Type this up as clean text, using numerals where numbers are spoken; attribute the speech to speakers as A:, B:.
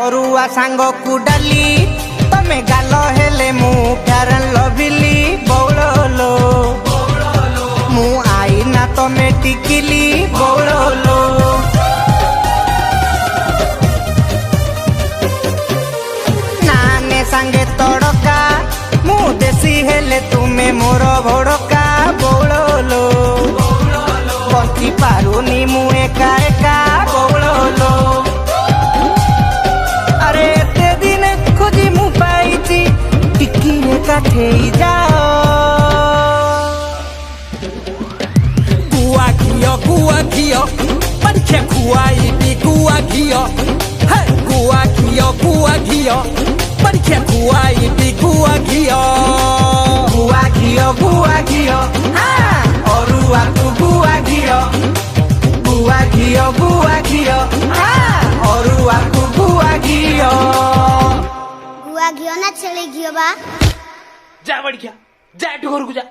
A: अरुआ सांग को डाली तमे गाल हेले मु प्यारन लभिली बौड़लो मु आई ना तमे टिकिली बौड़लो नाने सांगे तड़का मु देसी हेले तुमे मोर भड़का बौड़लो बंची पारुनी मु एका एका बौड़लो अरे एते दिन खोजी मु पाइची टिकिले काठेई जाओ
B: गुआ घियो परीक्षा खुआई भी गुआ घियो गुआ घियो परीक्षा खुआई भी गुआ घियो
A: हाँ अरुआ को गुआ घियो हाँ अरुआ को गुआ घियो
C: गुआ घियो ना छेली घियो बा
B: जा बढ़िया जा घर को जा।